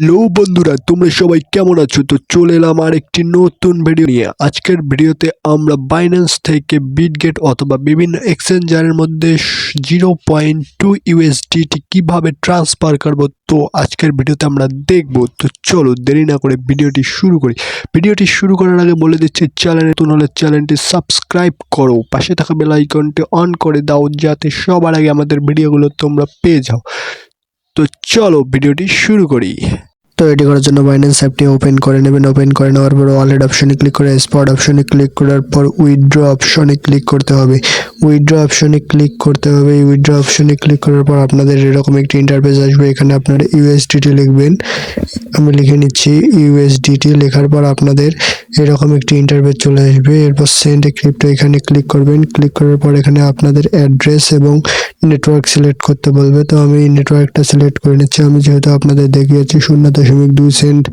লো বন্ধুরা, তোমরা সবাই কেমন আছো? তো চলে এলাম আর একটি নতুন ভিডিও নিয়ে। আজকের ভিডিওতে আমরা বাইন্যান্স থেকে বিটগেট অথবা বিভিন্ন এক্সচেঞ্জারের মধ্যে 0.2 USDT কিভাবে ট্রান্সফার করব, তো আজকের ভিডিওতে আমরা দেখব। তো চলো দেরি না করে ভিডিওটি শুরু করি। ভিডিওটি শুরু করার আগে বলে দিচ্ছি, চ্যানেলে নতুন হলে চ্যানেলটি সাবস্ক্রাইব করো, পাশে থাকা বেল আইকনটি অন করে দাও যাতে সবার আগে আমাদের ভিডিওগুলো তোমরা পেয়ে যাও। তো চলো ভিডিওটি শুরু করি। তো এটি করার জন্য বাইন্যান্স অ্যাপটি ওপেন করে নেবেন। ওপেন করে নেওয়ার পর ওয়ালেট অপশনে ক্লিক করে স্পট অপশনে ক্লিক করার পর উইথড্র অপশনে ক্লিক করতে হবে। উইথড্র অপশনে ক্লিক করতে হবে। উইথড্র অপশনে ক্লিক করার পর আপনাদের এরকম একটি ইন্টারফেস আসবে। এখানে আপনারা ইউএসডিটি লিখবেন। আমি লিখে নিচ্ছি ইউএসডিটি। লেখার পর আপনাদের এরকম একটি ইন্টারফেস চলে আসবে। এরপর সেন্ড ক্রিপ্টো এখানে ক্লিক করবেন। ক্লিক করার পর এখানে আপনাদের অ্যাড্রেস এবং নেটওয়ার্ক সিলেক্ট করতে বলবে। তো আমি নেটওয়ার্কটা সিলেক্ট করে নিচ্ছি। আমি যেহেতু আপনাদের দেখিয়েছি 0.2 সেন্ট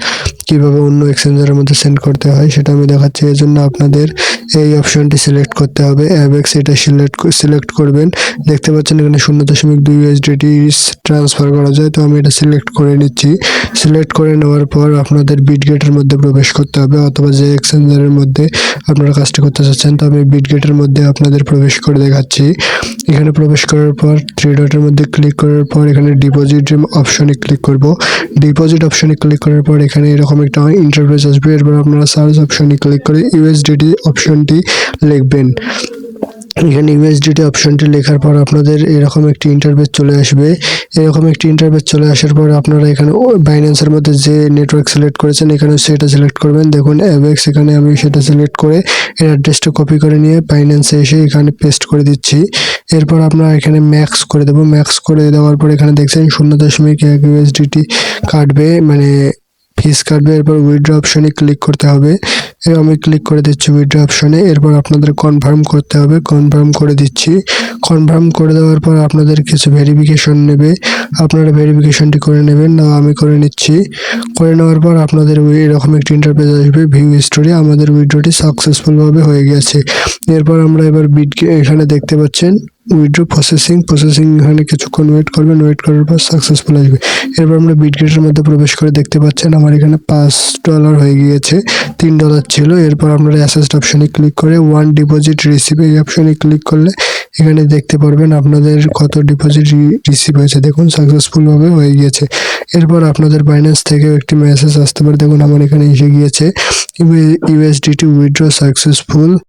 কিভাবে অন্য এক্সচেঞ্জারের মধ্যে সেন্ড করতে হয় সেটা আমি দেখাচ্ছি। এর জন্য আপনাদের এই অপশনটি সিলেক্ট করতে হবে। অ্যাবেক্স এটা সিলেক্ট করবেন। দেখতে পাচ্ছেন এখানে 0.2 USDT ট্রান্সফার করা যায়। তো আমি এটা সিলেক্ট করে নিচ্ছি। সিলেক্ট করে নেওয়ার পর আপনাদের বিটগেটের মধ্যে প্রবেশ করতে হবে অথবা যে এক্সচেঞ্জারের মধ্যে আপনারা কাজটি করতে চাচ্ছেন। তো আমি বিটগেটের মধ্যে আপনাদের প্রবেশ করে দেখাচ্ছি। এখানে প্রবেশ করার পর 3 ডটের মধ্যে ক্লিক করার পর এখানে ডিপোজিট অপশনে ক্লিক করব। ডিপোজিট অপশনে ক্লিক করার পর এখানে এরকম একটা ইন্টারফেস আসবে। এরপর আপনারা সার্চ অপশনে ক্লিক করে ইউএসডিটি অপশনটি লিখবেন। এখানে ইউএসডিটি অপশনটি লেখার পর আপনাদের এরকম একটি ইন্টারফেস চলে আসবে। এরকম একটি ইন্টারফেস চলে আসার পর আপনারা এখানে বাইন্যান্সের মধ্যে যে নেটওয়ার্ক সিলেক্ট করেছেন এখানে সেটা সিলেক্ট করবেন। দেখুন অ্যাবেক্স, এখানে আমি সেটা সিলেক্ট করে এর অ্যাড্রেসটা কপি করে নিয়ে বাইন্যান্সে এসে এখানে পেস্ট করে দিচ্ছি। এরপর আপনারা এখানে ম্যাক্স করে দেবো। ম্যাক্স করে দেওয়ার পর এখানে দেখছেন 0.1 USDT কাটবে, মানে ফিস কাটবে। এরপর উইথড্র অপশনে ক্লিক করতে হবে। আমি ক্লিক করে দিচ্ছি উইথড্র অপশনে। এরপর আপনাদের কনফার্ম করতে হবে। কনফার্ম করে দিচ্ছি। কনফার্ম করে দেওয়ার পর আপনাদের কিছু ভেরিফিকেশন নেবে, আপনারা ভেরিফিকেশনটি করে নেবেন। না আমি করে নিচ্ছি। করে নেওয়ার পর আপনাদের এরকম একটি ইন্টারফেস আসবে, ভিউ স্টোরি। আমাদের উইথড্রটি সাকসেসফুলভাবে হয়ে গেছে। এরপর আমরা এবার এখানে দেখতে পাচ্ছেন উইথড্র প্রসেসিং এখানে কিছুক্ষণ ওয়েট করবেন। ওয়েট করার পর সাকসেসফুল আসবে। এরপর আমরা বিটগেটের মধ্যে প্রবেশ করে দেখতে পাচ্ছেন আমার এখানে $5 হয়ে গিয়েছে, $3 ছিল। এরপর আপনারা অ্যাসেস্ট অপশনে ক্লিক করে ওয়ান ডিপোজিট রিসিভ এই অপশনে ক্লিক করলে এখানে দেখতে পারবেন আপনাদের কত ডিপোজিট রিসিভ হয়েছে। দেখুন সাকসেসফুলভাবে হয়ে গিয়েছে। এরপর আপনাদের বাইন্যান্স থেকেও একটি মেসেজ আসতে পারে। দেখুন আমার এখানে এসে গিয়েছে ইউএসডিটি উইথড্র সাকসেসফুল।